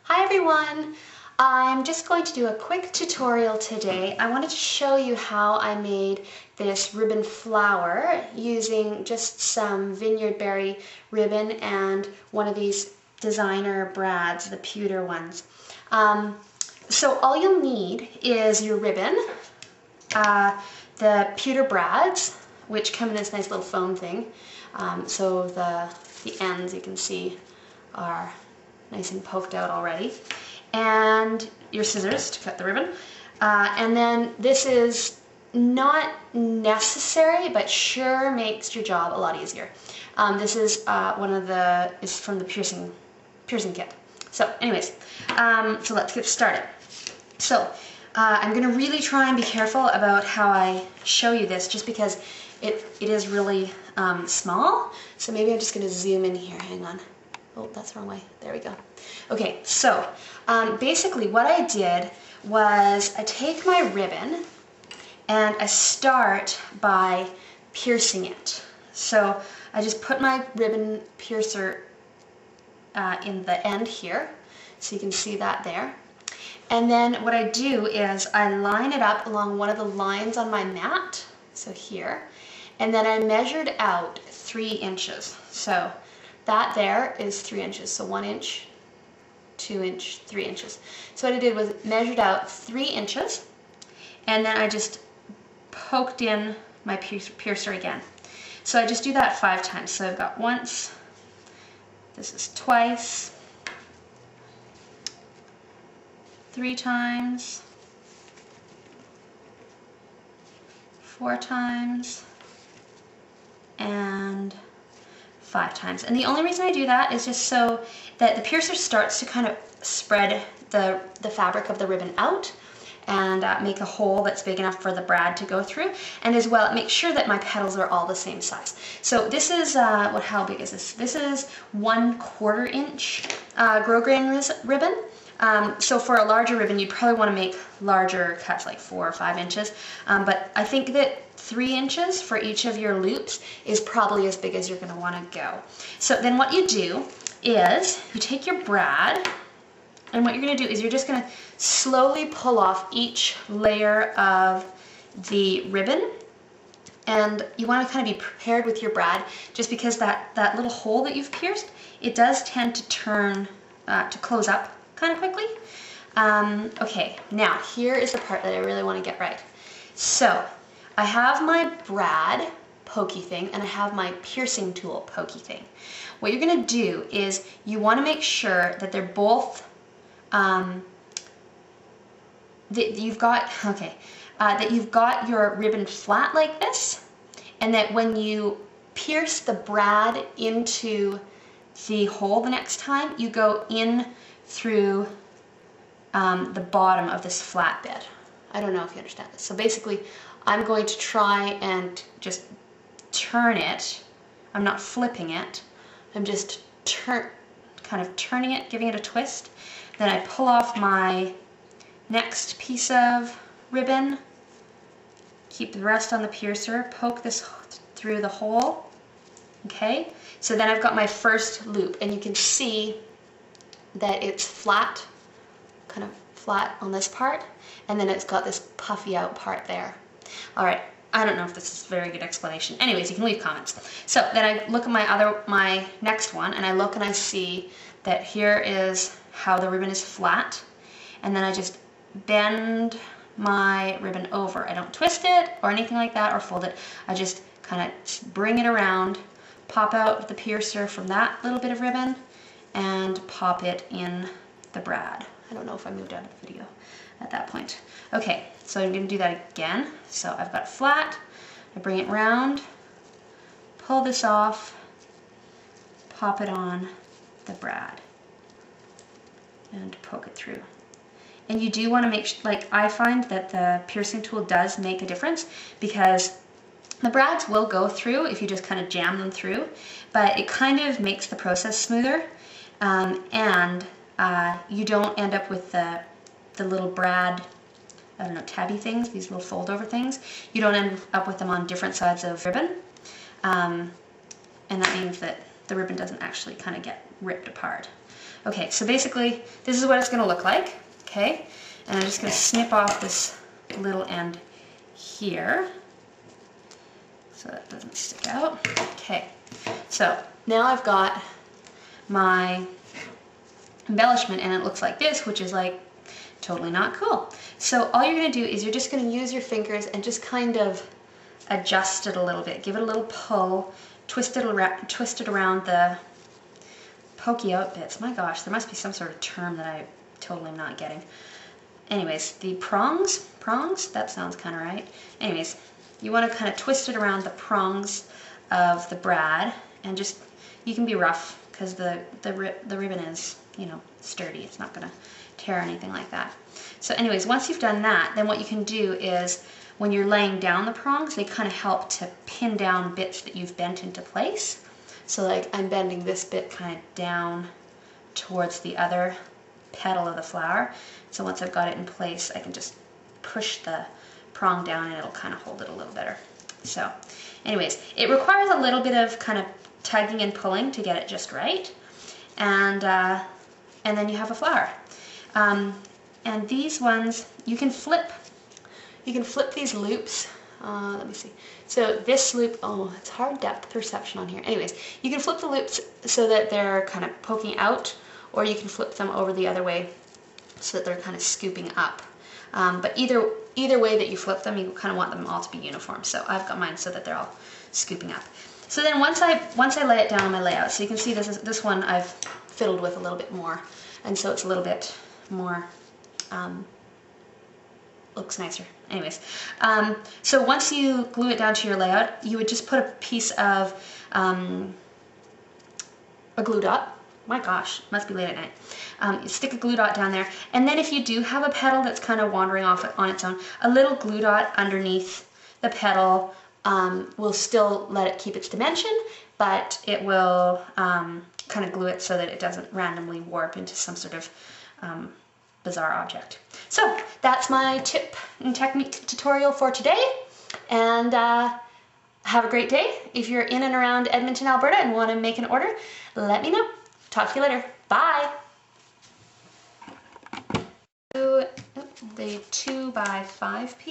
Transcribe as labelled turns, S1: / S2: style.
S1: Hi everyone! I'm just going to do a quick tutorial today. I wanted to show you how I made this ribbon flower using just some Vineyard Berry ribbon and one of these designer brads, the pewter ones. So all you'll need is your ribbon, the pewter brads, which come in this nice little foam thing. So the ends, you can see, are nice and poked out already, and your scissors to cut the ribbon. And then this is not necessary, but sure makes your job a lot easier. This is is from the piercing kit. So anyways, so let's get started. So I'm going to really try and be careful about how I show you this, just because it is really small. So maybe I'm just going to zoom in here. Hang on. Oh, that's the wrong way. There we go. Okay, so basically what I did was I take my ribbon and I start by piercing it. So I just put my ribbon piercer in the end here, so you can see that there. And then what I do is I line it up along one of the lines on my mat, so here, and then I measured out 3 inches. So that there is 3 inches, so 1 inch, 2 inch, 3 inches. So what I did was measured out 3 inches, and then I just poked in my piercer again. So I just do that 5 times. So I've got once, this is twice, 3 times, 4 times, and 5 times. And the only reason I do that is just so that the piercer starts to kind of spread the fabric of the ribbon out and make a hole that's big enough for the brad to go through, and as well it makes sure that my petals are all the same size. So this is how big is this? This is 1/4 inch grosgrain ribbon. So for a larger ribbon, you'd probably want to make larger cuts, like 4 or 5 inches. But I think that 3 inches for each of your loops is probably as big as you're going to want to go. So then what you do is you take your brad, and what you're going to do is you're just going to slowly pull off each layer of the ribbon. And you want to kind of be prepared with your brad, just because that little hole that you've pierced, it does tend to turn, to close up kind of quickly. Okay, now here is the part that I really want to get right. So I have my brad pokey thing and I have my piercing tool pokey thing. What you're going to do is you want to make sure that they're both that you've got your ribbon flat like this, and that when you pierce the brad into the hole the next time, you go in through the bottom of this flat bed. I don't know if you understand this. So basically, I'm going to try and just turn it. I'm not flipping it. I'm just kind of turning it, giving it a twist. Then I pull off my next piece of ribbon, keep the rest on the piercer, poke this through the hole. Okay, so then I've got my first loop, and you can see that it's flat, kind of flat on this part, and then it's got this puffy out part there. All right, I don't know if this is a very good explanation. Anyways, you can leave comments. So then I look at my next one, and I look and I see that here is how the ribbon is flat, and then I just bend my ribbon over. I don't twist it or anything like that or fold it. I just kind of bring it around, pop out the piercer from that little bit of ribbon, and pop it in the brad. I don't know if I moved out of the video at that point. Okay, so I'm going to do that again. So I've got flat, I bring it round, pull this off, pop it on the brad, and poke it through. And you do want to make sure, like I find that the piercing tool does make a difference, because the brads will go through if you just kind of jam them through, but it kind of makes the process smoother, and you don't end up with the little brad, I don't know, tabby things, these little fold over things. You don't end up with them on different sides of ribbon, and that means that the ribbon doesn't actually kind of get ripped apart. Okay, so basically this is what it's going to look like, okay? And I'm just going to snip off this little end here so that doesn't stick out. Okay, so now I've got my embellishment and it looks like this, which is like totally not cool. So all you're going to do is you're just going to use your fingers and just kind of adjust it a little bit. Give it a little pull, twist it around the pokey out bits. My gosh, there must be some sort of term that I totally am not getting. Anyways, the prongs, that sounds kind of right. Anyways, you want to kind of twist it around the prongs of the brad, and just, you can be rough because the ribbon is, you know, sturdy. It's not going to tear or anything like that. So anyways, once you've done that, then what you can do is when you're laying down the prongs, they kind of help to pin down bits that you've bent into place. So like I'm bending this bit kind of down towards the other petal of the flower. So once I've got it in place, I can just push the prong down and it'll kind of hold it a little better. So anyways, it requires a little bit of kind of tugging and pulling to get it just right. And then you have a flower. And these ones, you can flip these loops. Let me see. So this loop, oh, it's hard depth perception on here. Anyways, you can flip the loops so that they're kind of poking out, or you can flip them over the other way so that they're kind of scooping up. But either way that you flip them, you kind of want them all to be uniform. So I've got mine so that they're all scooping up. So then once I lay it down on my layout, so you can see this one I've fiddled with a little bit more, and so it's a little bit more, looks nicer. Anyways, so once you glue it down to your layout, you would just put a piece of a glue dot. My gosh, must be late at night. You stick a glue dot down there, and then if you do have a petal that's kind of wandering off on its own, a little glue dot underneath the petal will still let it keep its dimension, but it will kind of glue it so that it doesn't randomly warp into some sort of bizarre object. So that's my tip and technique tutorial for today, and have a great day. If you're in and around Edmonton, Alberta and want to make an order, let me know. Talk to you later. Bye. So, the 2x5 piece.